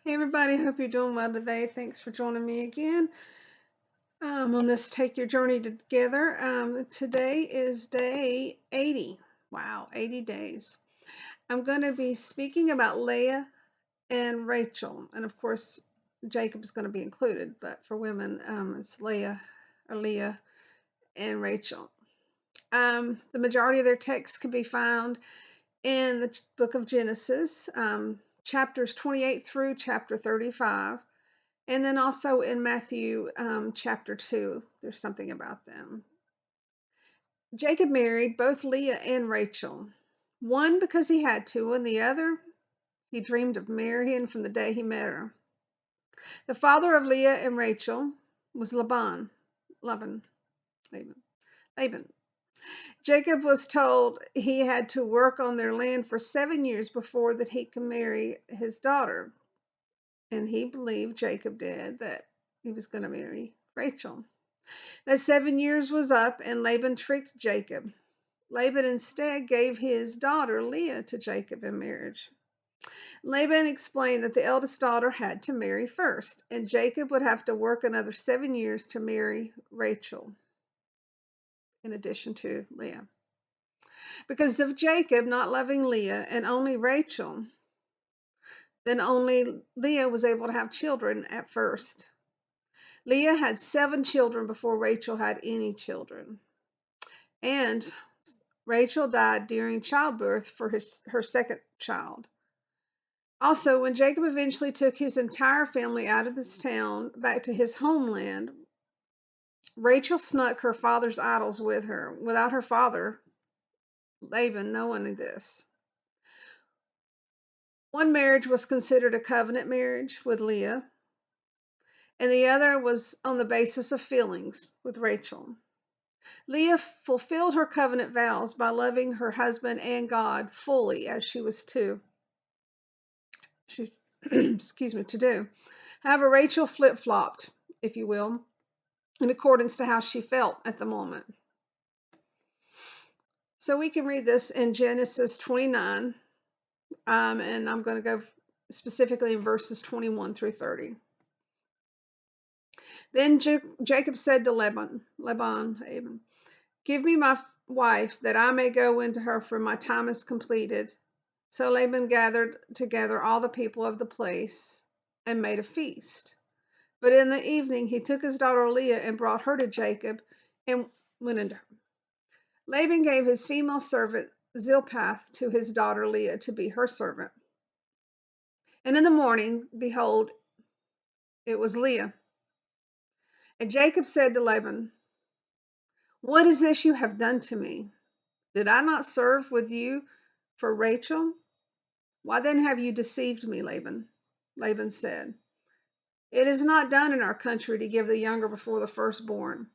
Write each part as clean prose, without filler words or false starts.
Hey everybody, hope you're doing well today. Thanks for joining me again on this Take Your Journey Together. Today is day 80. Wow, 80 days. I'm going to be speaking about Leah and Rachel. And of course, Jacob's going to be included, but for women, it's Leah and Rachel. The majority of their texts can be found in the book of Genesis, chapters 28 through chapter 35. And then also in Matthew chapter 2, there's something about them. Jacob married both Leah and Rachel. One because he had to, and the other he dreamed of marrying from the day he met her. The father of Leah and Rachel was Laban. Laban. Laban. Jacob was told he had to work on their land for 7 years before that he could marry his daughter. And he believed, Jacob did, that he was going to marry Rachel. That 7 years was up, and Laban tricked Jacob. Laban instead gave his daughter Leah to Jacob in marriage. Laban explained that the eldest daughter had to marry first, and Jacob would have to work another 7 years to marry Rachel, in addition to Leah. Because of Jacob not loving Leah and only Rachel, then only Leah was able to have children at first. Leah had 7 children before Rachel had any children. And Rachel died during childbirth for her second child. Also, when Jacob eventually took his entire family out of this town back to his homeland, Rachel snuck her father's idols with her without her father, Laban, knowing this. One marriage was considered a covenant marriage with Leah, and the other was on the basis of feelings with Rachel. Leah fulfilled her covenant vows by loving her husband and God fully as she was to do. However, Rachel flip-flopped, if you will, in accordance to how she felt at the moment. So we can read this in Genesis 29, and I'm going to go specifically in verses 21 through 30. Then Jacob said to Laban, give me my wife that I may go into her, for my time is completed. So Laban gathered together all the people of the place and made a feast. But in the evening he took his daughter Leah and brought her to Jacob and went into her. Laban gave his female servant Zilpah to his daughter Leah to be her servant. And in the morning, behold, it was Leah. And Jacob said to Laban, what is this you have done to me? Did I not serve with you for Rachel? Why then have you deceived me, Laban? Laban said, it is not done in our country to give the younger before the firstborn.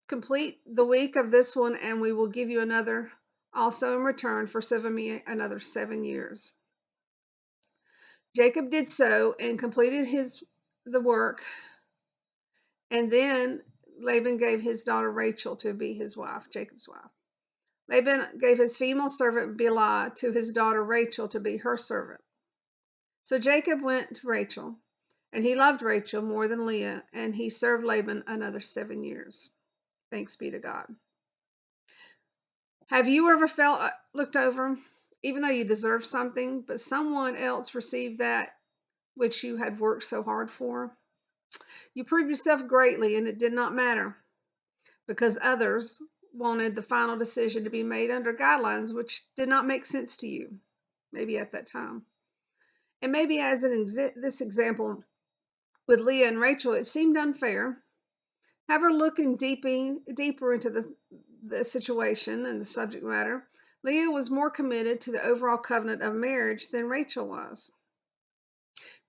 Complete the week of this one, and we will give you another also in return for serving me another 7 years. Jacob did so and completed the work, and then Laban gave his daughter Rachel to be his wife, Jacob's wife. Laban gave his female servant Bilhah to his daughter Rachel to be her servant. So Jacob went to Rachel, and he loved Rachel more than Leah, and he served Laban another 7 years. Thanks be to God. Have you ever felt looked over, even though you deserve something, but someone else received that which you had worked so hard for? You proved yourself greatly, and it did not matter, because others wanted the final decision to be made under guidelines which did not make sense to you, maybe at that time. And maybe as this example with Leah and Rachel, it seemed unfair. However, looking deeper into the situation and the subject matter, Leah was more committed to the overall covenant of marriage than Rachel was.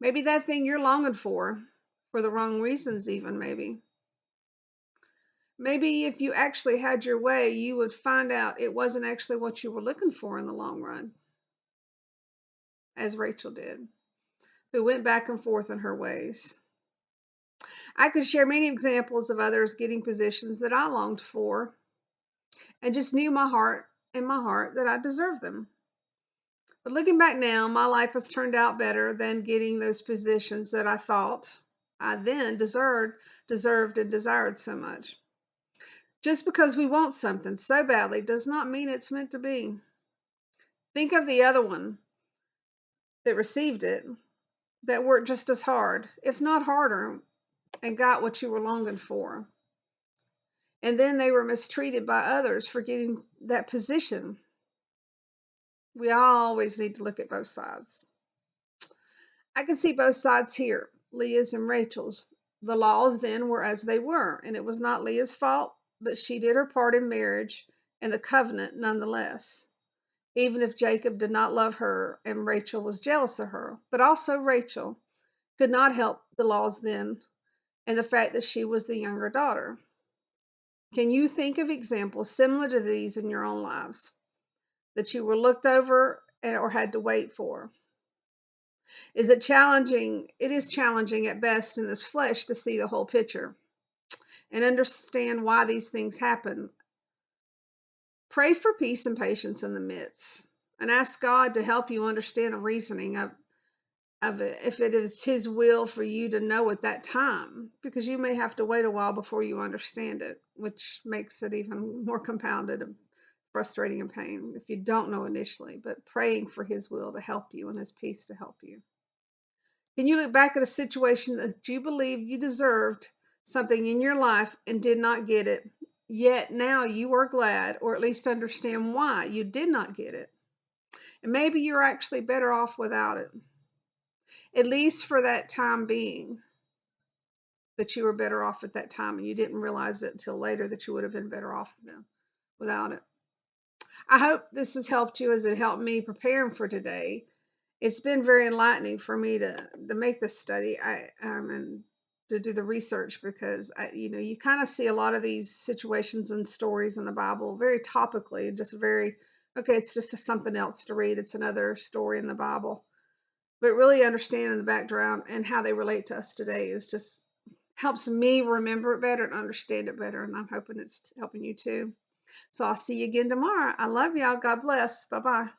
Maybe that thing you're longing for the wrong reasons even, maybe. Maybe if you actually had your way, you would find out it wasn't actually what you were looking for in the long run, as Rachel did, who went back and forth in her ways. I could share many examples of others getting positions that I longed for and just knew in my heart that I deserved them. But looking back now, my life has turned out better than getting those positions that I thought I then deserved and desired so much. Just because we want something so badly does not mean it's meant to be. Think of the other one that received it, that worked just as hard, if not harder, and got what you were longing for. And then they were mistreated by others for getting that position. We always need to look at both sides. I can see both sides here, Leah's and Rachel's. The laws then were as they were, and it was not Leah's fault, but she did her part in marriage and the covenant nonetheless, even if Jacob did not love her and Rachel was jealous of her. But also Rachel could not help the laws then and the fact that she was the younger daughter. Can you think of examples similar to these in your own lives that you were looked over or had to wait for? Is it challenging? It is challenging at best in this flesh to see the whole picture and understand why these things happen. Pray for peace and patience in the midst and ask God to help you understand the reasoning of it, if it is His will for you to know at that time, because you may have to wait a while before you understand it, which makes it even more compounded and frustrating and pain if you don't know initially, but praying for His will to help you and His peace to help you. Can you look back at a situation that you believe you deserved something in your life and did not get it, yet now you are glad, or at least understand why you did not get it? And maybe you're actually better off without it, at least for that time being, that you were better off at that time and you didn't realize it until later that you would have been better off without it. I hope this has helped you as it helped me preparing for today. It's been very enlightening for me to make this study and to do the research, because you kind of see a lot of these situations and stories in the Bible very topically, just very okay. It's just something else to read. It's another story in the Bible, but really understanding the background and how they relate to us today is just helps me remember it better and understand it better. And I'm hoping it's helping you too. So I'll see you again tomorrow. I love y'all. God bless. Bye bye.